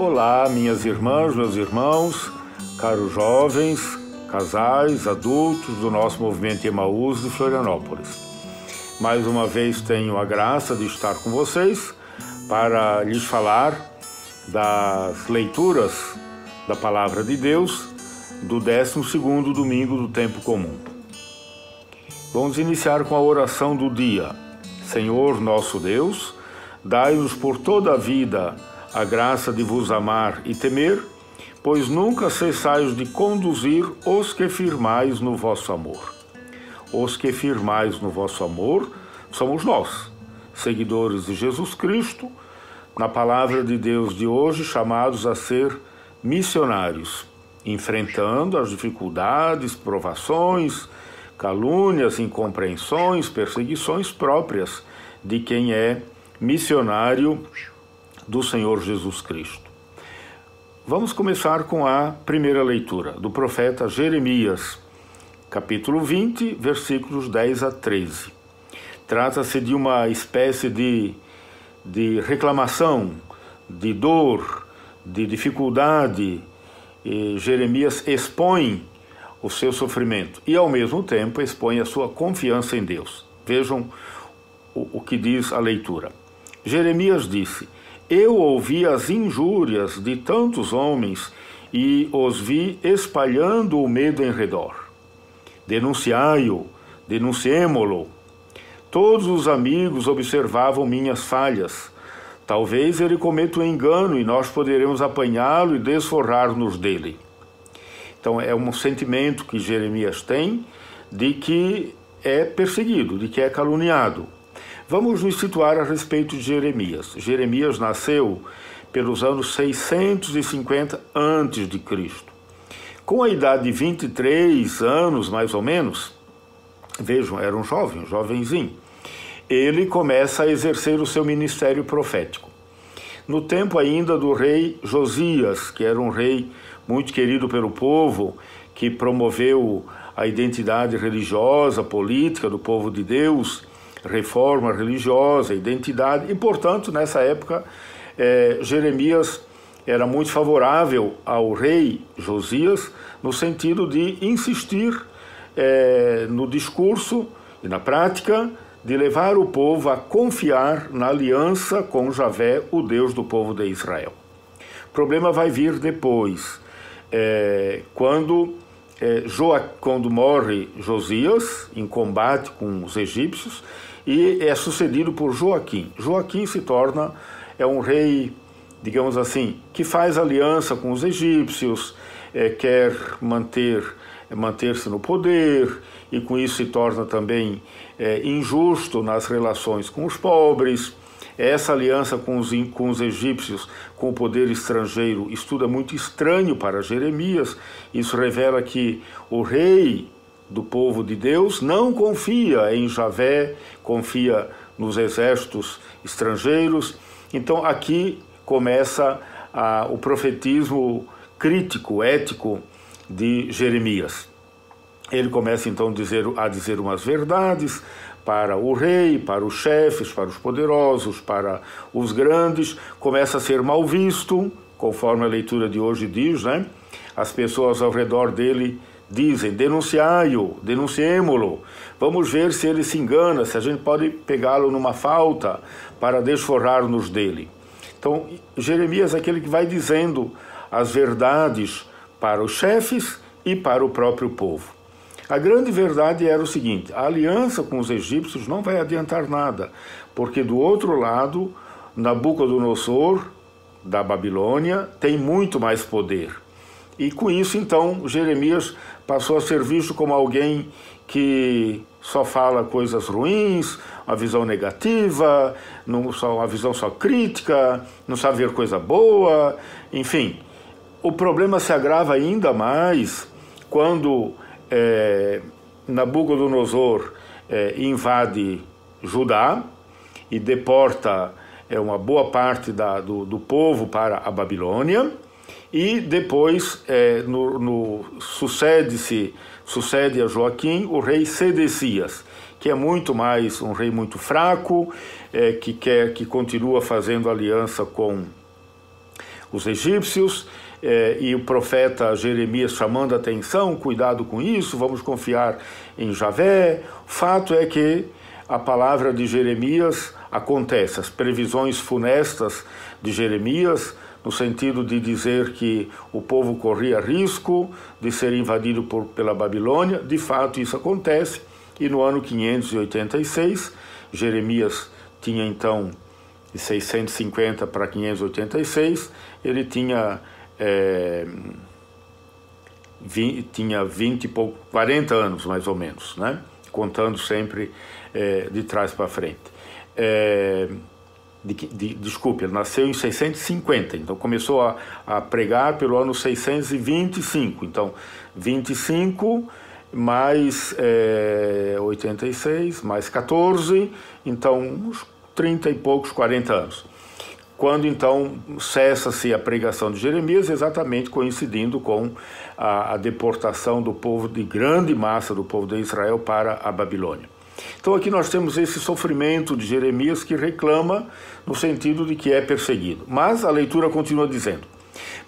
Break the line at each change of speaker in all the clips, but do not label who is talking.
Olá, minhas irmãs, meus irmãos, caros jovens, casais, adultos do nosso movimento Emaús de Florianópolis. Mais uma vez tenho a graça de estar com vocês para lhes falar das leituras da Palavra de Deus do 12º domingo do tempo comum. Vamos iniciar com a oração do dia. Senhor nosso Deus, dai-nos por toda a vida a graça de vos amar e temer, pois nunca cessais de conduzir os que firmais no vosso amor. Os que firmais no vosso amor somos nós, seguidores de Jesus Cristo, na palavra de Deus de hoje, chamados a ser missionários, enfrentando as dificuldades, provações, calúnias, incompreensões, perseguições próprias de quem é missionário do Senhor Jesus Cristo. Vamos começar com a primeira leitura do profeta Jeremias, capítulo 20, versículos 10 a 13. Trata-se de uma espécie de reclamação, de dor, de dificuldade. E Jeremias expõe o seu sofrimento e, ao mesmo tempo, expõe a sua confiança em Deus. Vejam o que diz a leitura. Jeremias disse: Eu ouvi as injúrias de tantos homens e os vi espalhando o medo em redor. Denunciai-o, denunciemo-lo. Todos os amigos observavam minhas falhas. Talvez ele cometa um engano e nós poderemos apanhá-lo e desforrar-nos dele. Então é um sentimento que Jeremias tem de que é perseguido, de que é caluniado. Vamos nos situar a respeito de Jeremias. Jeremias nasceu pelos anos 650 a.C. Com a idade de 23 anos, mais ou menos, vejam, era um jovenzinho, ele começa a exercer o seu ministério profético. No tempo ainda do rei Josias, que era um rei muito querido pelo povo, que promoveu a identidade religiosa, política do povo de Deus, reforma religiosa, identidade, e, portanto, nessa época, Jeremias era muito favorável ao rei Josias, no sentido de insistir no discurso e na prática de levar o povo a confiar na aliança com Javé, o Deus do povo de Israel. O problema vai vir depois, quando morre Josias em combate com os egípcios e é sucedido por Joaquim. Joaquim se torna um rei, digamos assim, que faz aliança com os egípcios, quer manter-se no poder, e com isso se torna também injusto nas relações com os pobres. Essa aliança com os egípcios, com o poder estrangeiro, isso tudo é muito estranho para Jeremias. Isso revela que o rei do povo de Deus não confia em Javé, confia nos exércitos estrangeiros. Então aqui começa o profetismo crítico, ético de Jeremias. Ele começa então a dizer umas verdades para o rei, para os chefes, para os poderosos, para os grandes. Começa a ser mal visto, conforme a leitura de hoje diz, né? As pessoas ao redor dele dizem: denunciai-o, denunciemo-lo. Vamos ver se ele se engana, se a gente pode pegá-lo numa falta para desforrar-nos dele. Então, Jeremias é aquele que vai dizendo as verdades para os chefes e para o próprio povo. A grande verdade era o seguinte: a aliança com os egípcios não vai adiantar nada, porque do outro lado, Nabucodonosor, da Babilônia, tem muito mais poder. E com isso, então, Jeremias passou a ser visto como alguém que só fala coisas ruins, uma visão negativa, uma visão só crítica, não sabe ver coisa boa, enfim. O problema se agrava ainda mais quando Nabucodonosor invade Judá e deporta uma boa parte do povo para a Babilônia, e depois sucede a Joaquim o rei Sedecias, que é muito mais um rei muito fraco, que continua fazendo aliança com os egípcios, e o profeta Jeremias chamando a atenção, cuidado com isso, vamos confiar em Javé. O fato é que a palavra de Jeremias acontece, as previsões funestas de Jeremias, no sentido de dizer que o povo corria risco de ser invadido pela Babilônia, de fato isso acontece, e no ano 586, Jeremias tinha então de 650 para 586, ele tinha 40 anos mais ou menos, né? Contando sempre de trás para frente. Desculpe, ele nasceu em 650, então começou a pregar pelo ano 625, então 25 mais 86, mais 14, então uns 30 e poucos, 40 anos. Quando então cessa-se a pregação de Jeremias, exatamente coincidindo com a deportação do povo, de grande massa do povo de Israel para a Babilônia. Então aqui nós temos esse sofrimento de Jeremias que reclama no sentido de que é perseguido. Mas a leitura continua dizendo: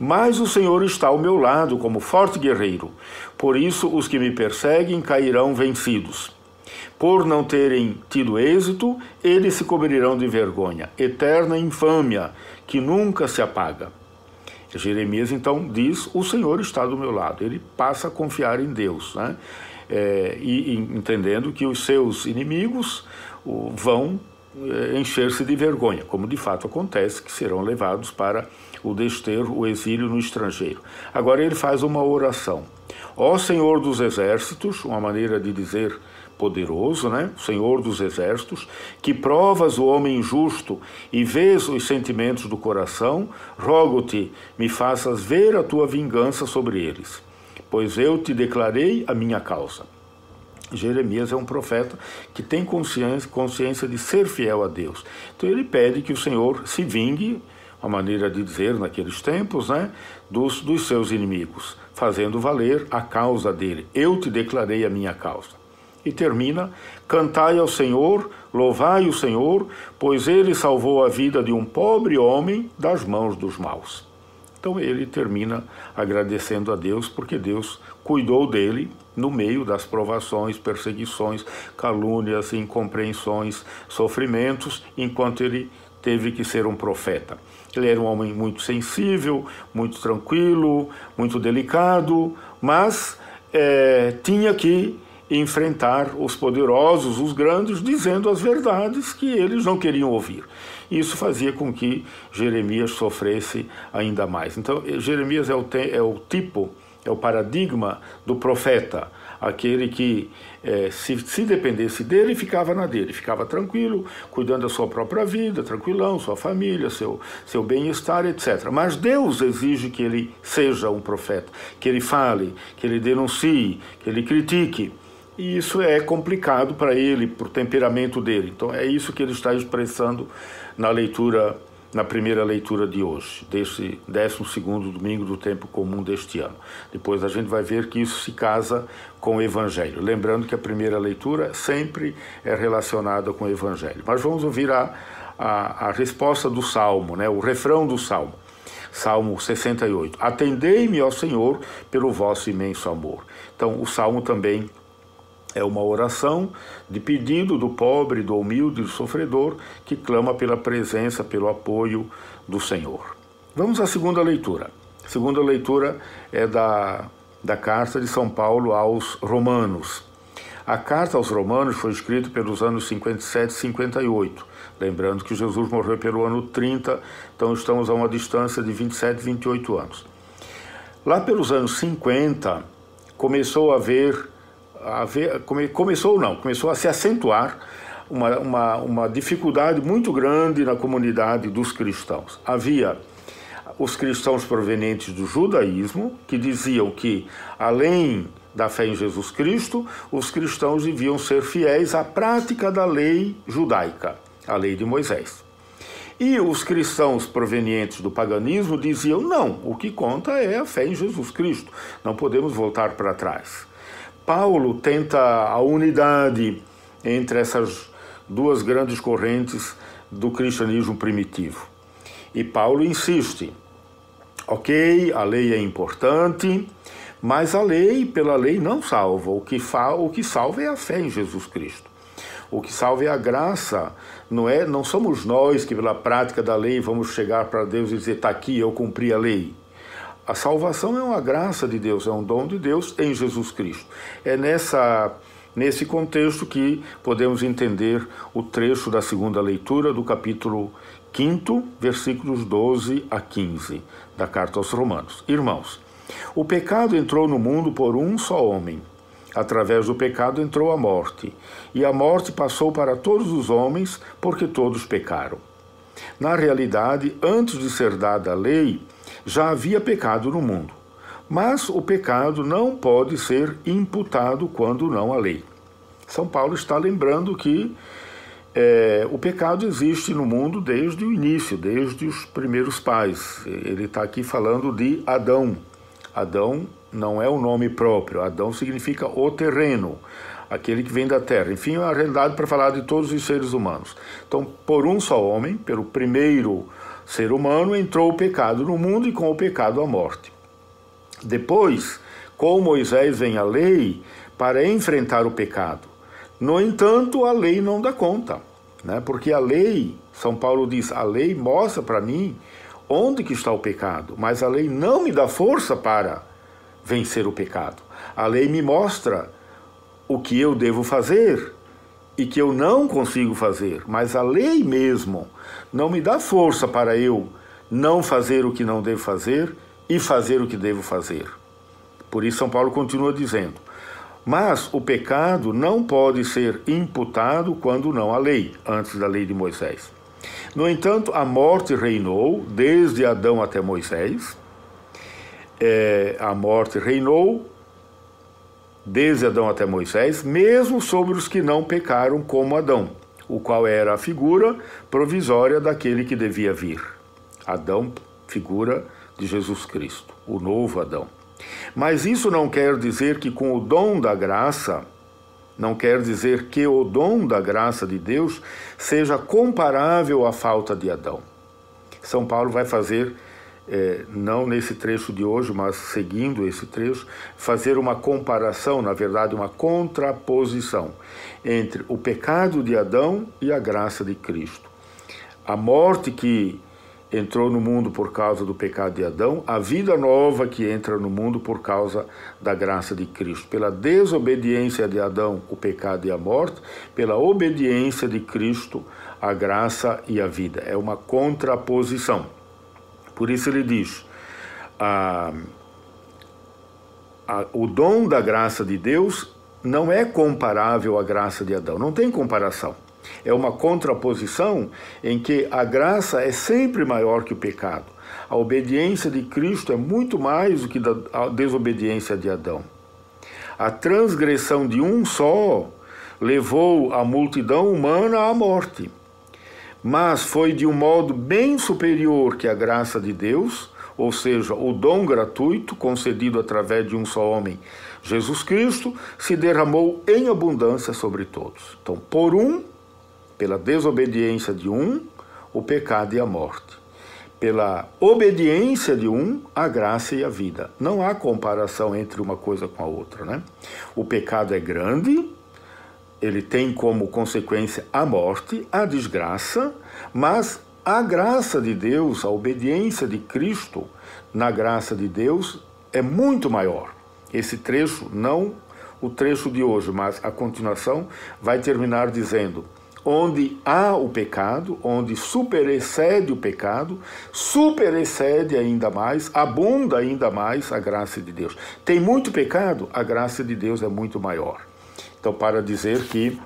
mas o Senhor está ao meu lado como forte guerreiro, por isso os que me perseguem cairão vencidos. Por não terem tido êxito, eles se cobrirão de vergonha, eterna infâmia, que nunca se apaga. Jeremias então diz: o Senhor está do meu lado. Ele passa a confiar em Deus, né? E entendendo que os seus inimigos vão encher-se de vergonha, como de fato acontece, que serão levados para o desterro, o exílio no estrangeiro. Agora ele faz uma oração. Ó Senhor dos exércitos, uma maneira de dizer poderoso, né? Senhor dos exércitos, que provas o homem justo e vês os sentimentos do coração, rogo-te, me faças ver a tua vingança sobre eles, pois eu te declarei a minha causa. Jeremias é um profeta que tem consciência de ser fiel a Deus. Então ele pede que o Senhor se vingue, uma maneira de dizer naqueles tempos, né, dos seus inimigos, fazendo valer a causa dele. Eu te declarei a minha causa. E termina: cantai ao Senhor, louvai o Senhor, pois ele salvou a vida de um pobre homem das mãos dos maus. Então ele termina agradecendo a Deus, porque Deus cuidou dele no meio das provações, perseguições, calúnias, incompreensões, sofrimentos, enquanto ele teve que ser um profeta. Ele era um homem muito sensível, muito tranquilo, muito delicado, mas tinha que enfrentar os poderosos, os grandes, dizendo as verdades que eles não queriam ouvir. Isso fazia com que Jeremias sofresse ainda mais. Então, Jeremias é o tipo, é o paradigma do profeta, aquele que, se dependesse dele, ficava na dele, ficava tranquilo, cuidando da sua própria vida, tranquilão, sua família, seu bem-estar, etc. Mas Deus exige que ele seja um profeta, que ele fale, que ele denuncie, que ele critique. E isso é complicado para ele, por temperamento dele. Então é isso que ele está expressando na primeira leitura de hoje, desse 12º domingo do tempo comum deste ano. Depois a gente vai ver que isso se casa com o Evangelho. Lembrando que a primeira leitura sempre é relacionada com o Evangelho. Mas vamos ouvir a resposta do Salmo, né? O refrão do Salmo. Salmo 68. Atendei-me, ó Senhor, pelo vosso imenso amor. Então o Salmo também é uma oração de pedido do pobre, do humilde, do sofredor, que clama pela presença, pelo apoio do Senhor. Vamos à segunda leitura. A segunda leitura é da carta de São Paulo aos Romanos. A carta aos Romanos foi escrita pelos anos 57 e 58. Lembrando que Jesus morreu pelo ano 30, então estamos a uma distância de 27, 28 anos. Lá pelos anos 50, começou a se acentuar uma dificuldade muito grande na comunidade dos cristãos. Havia os cristãos provenientes do judaísmo, que diziam que, além da fé em Jesus Cristo, os cristãos deviam ser fiéis à prática da lei judaica, a lei de Moisés. E os cristãos provenientes do paganismo diziam: não, o que conta é a fé em Jesus Cristo, não podemos voltar para trás. Paulo tenta a unidade entre essas duas grandes correntes do cristianismo primitivo. E Paulo insiste Ok, a lei é importante, mas a lei, pela lei, não salva. O que salva é a fé em Jesus Cristo. O que salva é a graça. Não somos nós que, pela prática da lei, vamos chegar para Deus e dizer, está aqui, eu cumpri a lei. A salvação é uma graça de Deus, é um dom de Deus em Jesus Cristo. É nesse contexto que podemos entender o trecho da segunda leitura do capítulo 5, versículos 12 a 15, da carta aos Romanos. Irmãos, o pecado entrou no mundo por um só homem. Através do pecado entrou a morte, e a morte passou para todos os homens, porque todos pecaram. Na realidade, antes de ser dada a lei, já havia pecado no mundo. Mas o pecado não pode ser imputado quando não há lei. São Paulo está lembrando que o pecado existe no mundo desde o início, desde os primeiros pais. Ele está aqui falando de Adão. Adão não é um nome próprio. Adão significa o terreno, aquele que vem da terra. Enfim, é uma realidade para falar de todos os seres humanos. Então, por um só homem, pelo primeiro ser humano, entrou o pecado no mundo e com o pecado a morte. Depois, com Moisés vem a lei para enfrentar o pecado. No entanto, a lei não dá conta, né? Porque a lei, São Paulo diz, a lei mostra para mim onde que está o pecado, mas a lei não me dá força para vencer o pecado. A lei me mostra o que eu devo fazer e que eu não consigo fazer, mas a lei mesmo não me dá força para eu não fazer o que não devo fazer e fazer o que devo fazer. Por isso São Paulo continua dizendo, mas o pecado não pode ser imputado quando não há lei, antes da lei de Moisés. No entanto, a morte reinou desde Adão até Moisés. A morte reinou desde Adão até Moisés, mesmo sobre os que não pecaram como Adão, o qual era a figura provisória daquele que devia vir. Adão, figura de Jesus Cristo, o novo Adão. Mas isso não quer dizer que com o dom da graça, não quer dizer que o dom da graça de Deus seja comparável à falta de Adão. São Paulo vai fazer, não nesse trecho de hoje, mas seguindo esse trecho, fazer uma comparação, na verdade uma contraposição entre o pecado de Adão e a graça de Cristo. A morte que entrou no mundo por causa do pecado de Adão, a vida nova que entra no mundo por causa da graça de Cristo. Pela desobediência de Adão, o pecado e a morte, pela obediência de Cristo, a graça e a vida. É uma contraposição. Por isso ele diz, o dom da graça de Deus não é comparável à graça de Adão, não tem comparação. É uma contraposição em que a graça é sempre maior que o pecado. A obediência de Cristo é muito mais do que a desobediência de Adão. A transgressão de um só levou a multidão humana à morte. Mas foi de um modo bem superior que a graça de Deus, ou seja, o dom gratuito concedido através de um só homem, Jesus Cristo, se derramou em abundância sobre todos. Então, pela desobediência de um, o pecado e a morte. Pela obediência de um, a graça e a vida. Não há comparação entre uma coisa com a outra, né? O pecado é grande, ele tem como consequência a morte, a desgraça, mas a graça de Deus, a obediência de Cristo na graça de Deus é muito maior. Esse trecho, não o trecho de hoje, mas a continuação vai terminar dizendo: onde há o pecado, onde superexcede o pecado, superexcede ainda mais, abunda ainda mais a graça de Deus. Tem muito pecado, a graça de Deus é muito maior. Então, para dizer que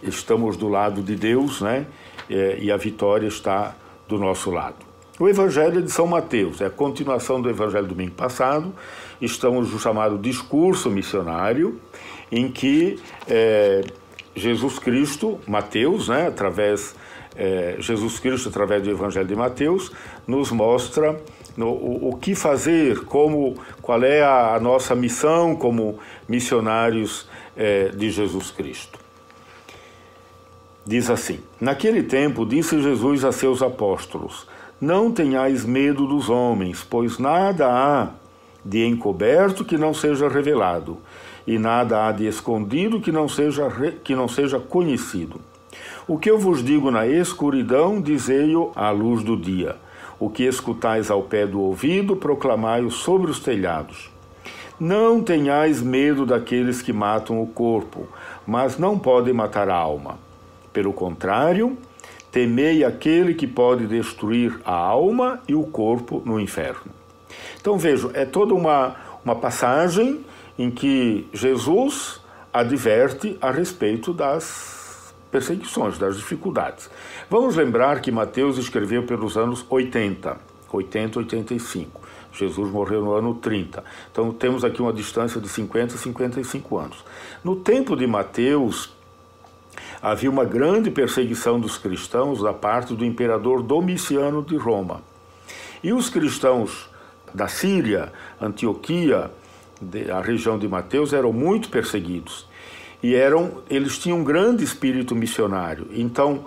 estamos do lado de Deus, né? E a vitória está do nosso lado. O Evangelho de São Mateus é a continuação do Evangelho do domingo passado. Estamos no chamado discurso missionário, em que Jesus Cristo, Mateus, né, Jesus Cristo, através do Evangelho de Mateus, nos mostra o que fazer, qual é a nossa missão como missionários de Jesus Cristo. Diz assim: naquele tempo disse Jesus a seus apóstolos: Não tenhais medo dos homens, pois nada há de encoberto que não seja revelado, e nada há de escondido que não seja conhecido. O que eu vos digo na escuridão, dizei-o à luz do dia. O que escutais ao pé do ouvido, proclamai-o sobre os telhados. Não tenhais medo daqueles que matam o corpo, mas não podem matar a alma. Pelo contrário, temei aquele que pode destruir a alma e o corpo no inferno. Então vejam, é toda uma passagem em que Jesus adverte a respeito das perseguições, das dificuldades. Vamos lembrar que Mateus escreveu pelos anos 80, 85. Jesus morreu no ano 30. Então temos aqui uma distância de 50 a 55 anos. No tempo de Mateus, havia uma grande perseguição dos cristãos da parte do imperador Domiciano de Roma. E os cristãos da Síria, Antioquia, a região de Mateus, eram muito perseguidos. E eles tinham um grande espírito missionário. Então,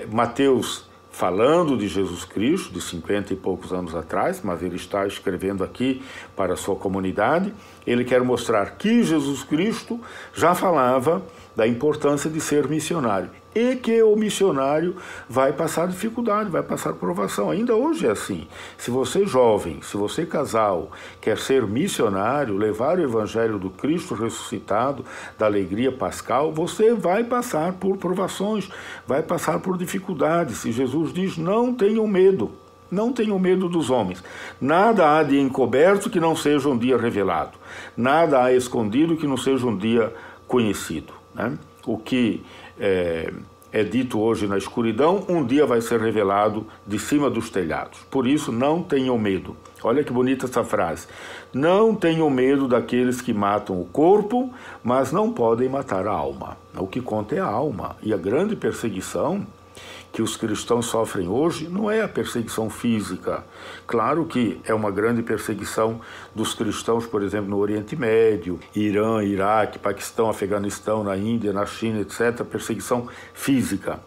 Mateus, falando de Jesus Cristo, de 50 e poucos anos atrás, mas ele está escrevendo aqui para a sua comunidade, ele quer mostrar que Jesus Cristo já falava da importância de ser missionário e que o missionário vai passar dificuldade, vai passar provação. Ainda hoje é assim. Se você jovem, se você casal, quer ser missionário, levar o evangelho do Cristo ressuscitado, da alegria pascal, você vai passar por provações, vai passar por dificuldades. E Jesus diz, não tenham medo. Não tenham medo dos homens. Nada há de encoberto que não seja um dia revelado. Nada há escondido que não seja um dia conhecido. Né? O que é dito hoje na escuridão, um dia vai ser revelado de cima dos telhados. Por isso, não tenham medo. Olha que bonita essa frase. Não tenham medo daqueles que matam o corpo, mas não podem matar a alma. O que conta é a alma. E a grande perseguição que os cristãos sofrem hoje não é a perseguição física. Claro que é uma grande perseguição dos cristãos, por exemplo, no Oriente Médio, Irã, Iraque, Paquistão, Afeganistão, na Índia, na China, etc., perseguição física.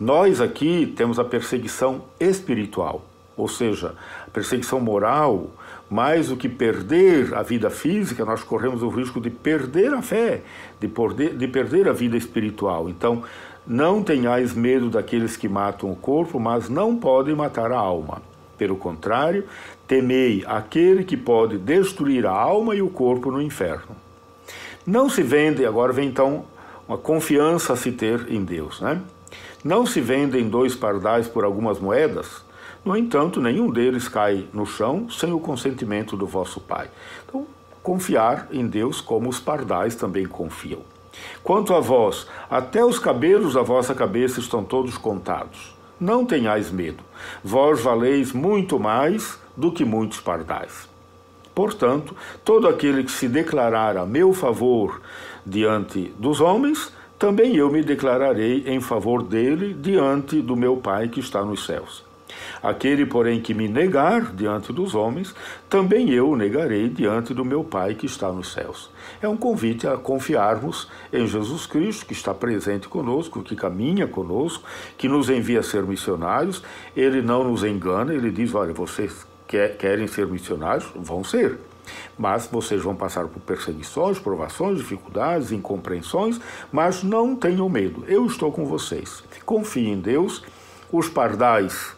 Nós aqui temos a perseguição espiritual, ou seja, a perseguição moral. Mais do que perder a vida física, nós corremos o risco de perder a fé, de perder a vida espiritual. Então, não tenhais medo daqueles que matam o corpo, mas não podem matar a alma. Pelo contrário, temei aquele que pode destruir a alma e o corpo no inferno. Não se vende, agora vem então uma confiança a se ter em Deus, né? Não se vendem 2 pardais por algumas moedas? No entanto, nenhum deles cai no chão sem o consentimento do vosso Pai. Então, confiar em Deus como os pardais também confiam. Quanto a vós, até os cabelos da vossa cabeça estão todos contados. Não tenhais medo, vós valeis muito mais do que muitos pardais. Portanto, todo aquele que se declarar a meu favor diante dos homens, também eu me declararei em favor dele diante do meu Pai que está nos céus. Aquele, porém, que me negar diante dos homens, também eu o negarei diante do meu Pai que está nos céus. É um convite a confiarmos em Jesus Cristo, que está presente conosco, que caminha conosco, que nos envia a ser missionários. Ele não nos engana, ele diz, olha, vocês querem ser missionários? Vão ser. Mas vocês vão passar por perseguições, provações, dificuldades, incompreensões, mas não tenham medo, eu estou com vocês. Confiem em Deus, os pardais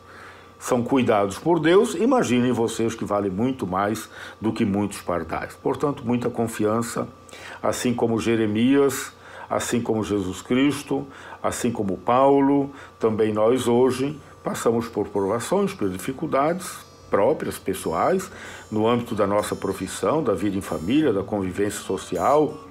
são cuidados por Deus, imaginem vocês que vale muito mais do que muitos pardais. Portanto, muita confiança, assim como Jeremias, assim como Jesus Cristo, assim como Paulo, também nós hoje passamos por provações, por dificuldades próprias, pessoais, no âmbito da nossa profissão, da vida em família, da convivência social,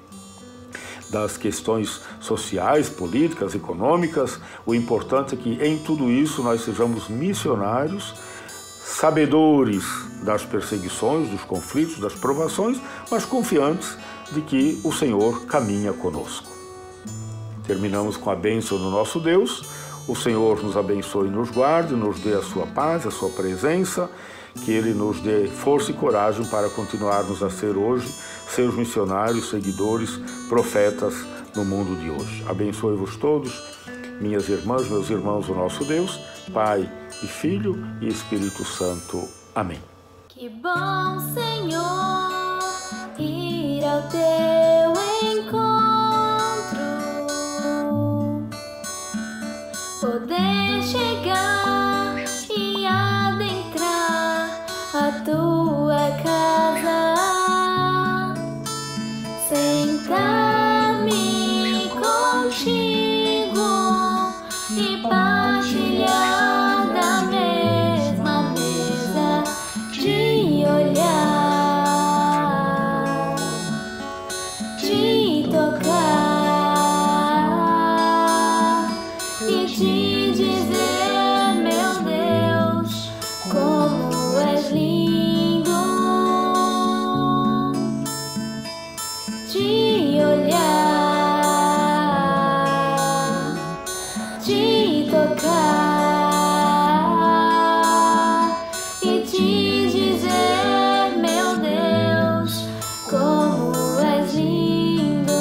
das questões sociais, políticas, econômicas. O importante é que em tudo isso nós sejamos missionários, sabedores das perseguições, dos conflitos, das provações, mas confiantes de que o Senhor caminha conosco. Terminamos com a bênção do nosso Deus. O Senhor nos abençoe e nos guarde, nos dê a sua paz, a sua presença, que Ele nos dê força e coragem para continuarmos a ser hoje seus missionários, seguidores, profetas no mundo de hoje. Abençoe-vos todos, minhas irmãs, meus irmãos, o nosso Deus, Pai, e Filho e Espírito Santo. Amém.
Que bom, Senhor, ir ao teu encontro, poder chegar e adentrar a tua casa, sentar-me contigo e partilhar da mesma mesa, de olhar, de tocar e de dizer, meu Deus, como és lindo, de olhar, de tocar e de dizer, meu Deus, como és lindo.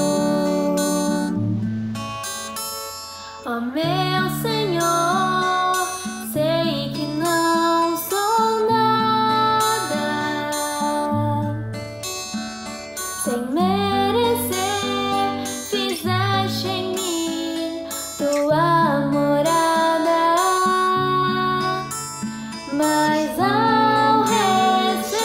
Ó meu Senhor, sei que não sou nada, sem merecer, fizeste em mim tua morada, mas ao receber-te,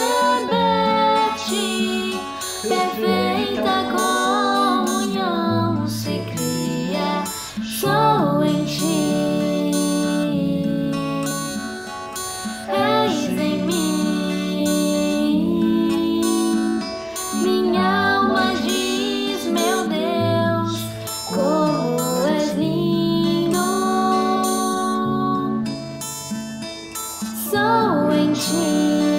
perfeita comunhão se cria, sou em ti, és em mim, minha alma diz, meu Deus, como és lindo, sou em ti.